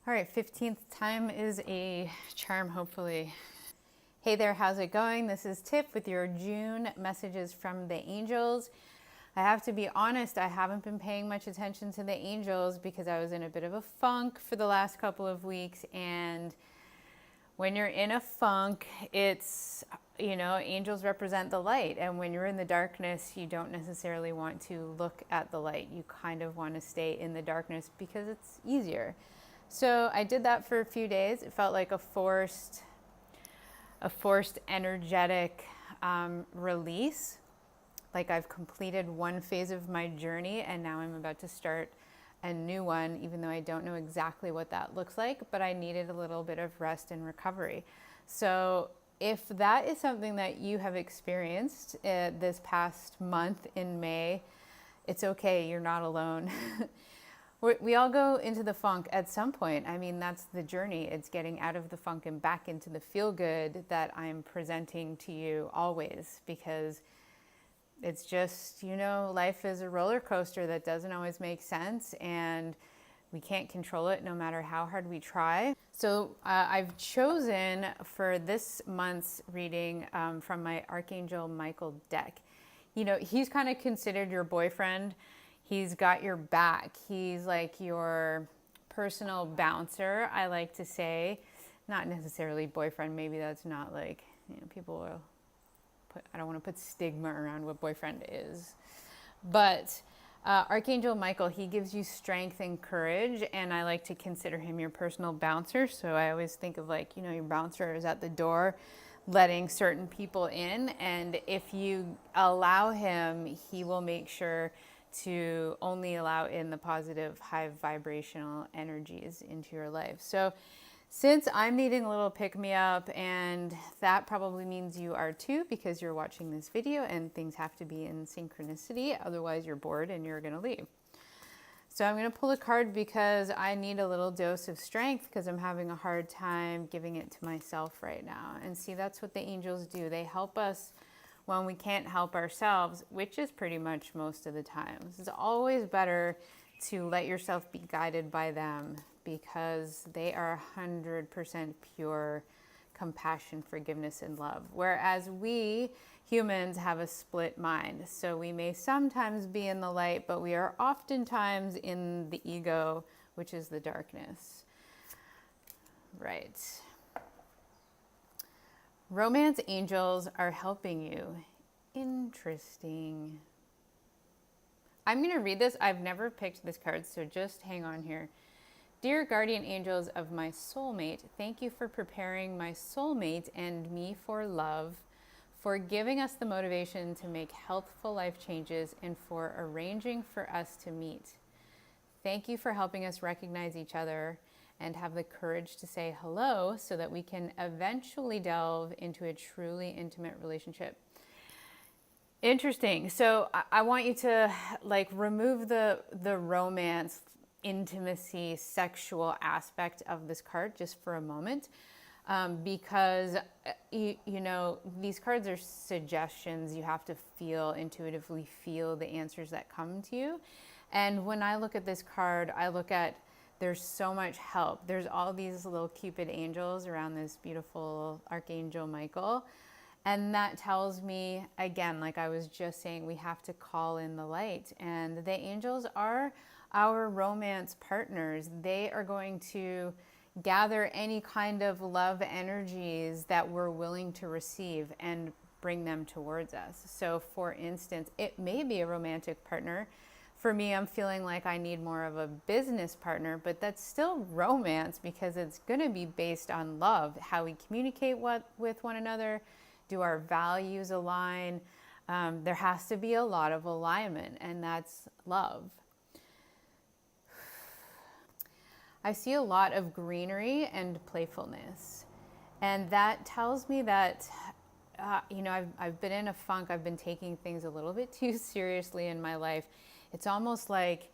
All right, 15th time is a charm, hopefully. Hey there, how's it going? This is Tiff with your June messages from the angels. I have to be honest, I haven't been paying much attention to the angels because I was in a bit of a funk for the last couple of weeks. And when you're in a funk, it's, angels represent the light. And when you're in the darkness, you don't necessarily want to look at the light. You kind of want to stay in the darkness because it's easier. So I did that for a few days. It felt like a forced energetic release. Like I've completed one phase of my journey and now I'm about to start a new one, even though I don't know exactly what that looks like, but I needed a little bit of rest and recovery. So if that is something that you have experienced this past month in May, it's okay, you're not alone. We all go into the funk at some point. I mean, that's the journey. It's getting out of the funk and back into the feel good that I'm presenting to you always, because it's just, life is a roller coaster that doesn't always make sense and we can't control it no matter how hard we try. So I've chosen for this month's reading from my Archangel Michael deck. He's kind of considered your boyfriend. He's got your back. He's like your personal bouncer, I like to say. Not necessarily boyfriend. Maybe that's not like, people will put, I don't want to put stigma around what boyfriend is. But Archangel Michael, he gives you strength and courage, and I like to consider him your personal bouncer. So I always think of like, your bouncer is at the door letting certain people in, and if you allow him, he will make sure to only allow in the positive, high vibrational energies into your life. So since I'm needing a little pick-me-up, and that probably means you are too, because you're watching this video and things have to be in synchronicity, otherwise you're bored and you're gonna leave. So I'm gonna pull a card because I need a little dose of strength because I'm having a hard time giving it to myself right now. And see, that's what the angels do. They help us when we can't help ourselves, which is pretty much most of the time. It's always better to let yourself be guided by them because they are 100% pure compassion, forgiveness, and love. Whereas we humans have a split mind. So we may sometimes be in the light, but we are oftentimes in the ego, which is the darkness. Right. Romance angels are helping you. Interesting. I'm going to read this. I've never picked this card, so just hang on here. Dear guardian angels of my soulmate, thank you for preparing my soulmate and me for love, for giving us the motivation to make healthful life changes, and for arranging for us to meet. Thank you for helping us recognize each other and have the courage to say hello so that we can eventually delve into a truly intimate relationship. Interesting. So I want you to remove the romance, intimacy, sexual aspect of this card just for a moment, because these cards are suggestions. You have to intuitively feel the answers that come to you. And when I look at this card, I look at there's so much help. There's all these little Cupid angels around this beautiful Archangel Michael. And that tells me, again, like I was just saying, we have to call in the light. And the angels are our romance partners. They are going to gather any kind of love energies that we're willing to receive and bring them towards us. So for instance, it may be a romantic partner. For me, I'm feeling like I need more of a business partner, but that's still romance because it's going to be based on love, how we communicate with one another. Do our values align? There has to be a lot of alignment, and that's love. I see a lot of greenery and playfulness, and that tells me that I've been in a funk. I've been taking things a little bit too seriously in my life. It's almost like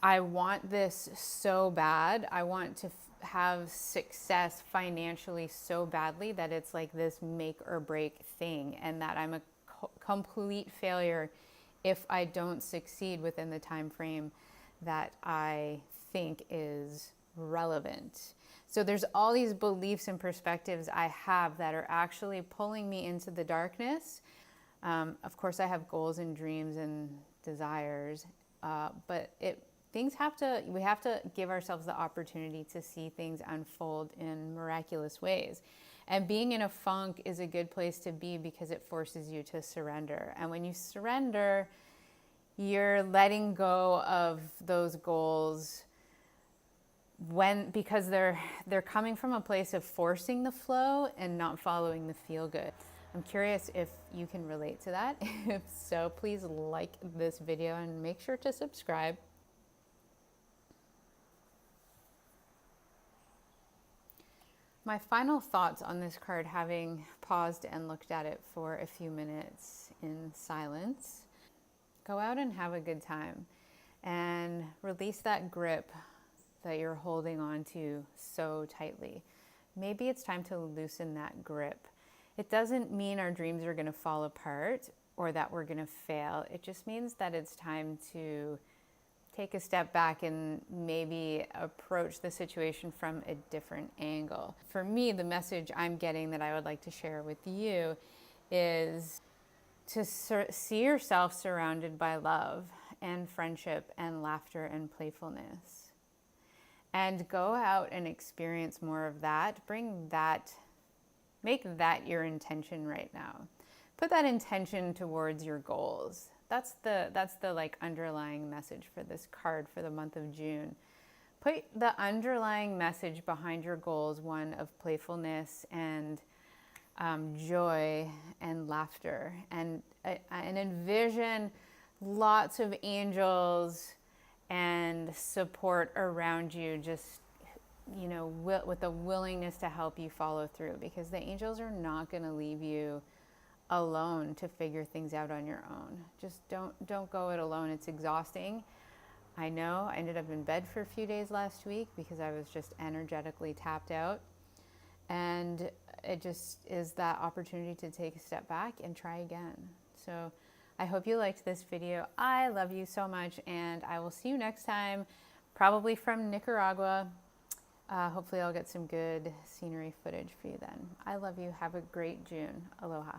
I want this so bad. I want to have success financially so badly that it's like this make or break thing, and that I'm a complete failure if I don't succeed within the time frame that I think is relevant. So there's all these beliefs and perspectives I have that are actually pulling me into the darkness. Of course, I have goals and dreams and desires, but we have to give ourselves the opportunity to see things unfold in miraculous ways. And being in a funk is a good place to be because it forces you to surrender. And when you surrender, you're letting go of those goals because they're coming from a place of forcing the flow and not following the feel good. I'm curious if you can relate to that. If so, please like this video and make sure to subscribe. My final thoughts on this card, having paused and looked at it for a few minutes in silence: go out and have a good time and release that grip that you're holding on to so tightly. Maybe it's time to loosen that grip. It doesn't mean our dreams are going to fall apart or that we're going to fail. It just means that it's time to take a step back and maybe approach the situation from a different angle. For me, the message I'm getting that I would like to share with you is to see yourself surrounded by love and friendship and laughter and playfulness. And go out and experience more of that. Make that your intention right now. Put that intention towards your goals. That's the like underlying message for this card for the month of June. Put the underlying message behind your goals, one of playfulness and joy and laughter, and envision lots of angels and support around you, just, you know, with a willingness to help you follow through, because the angels are not going to leave you alone to figure things out on your own. Just don't go it alone. It's exhausting. I know. I ended up in bed for a few days last week because I was just energetically tapped out, and it just is that opportunity to take a step back and try again. So I hope you liked this video. I love you so much, and I will see you next time, probably from Nicaragua. Hopefully I'll get some good scenery footage for you then. I love you. Have a great June. Aloha.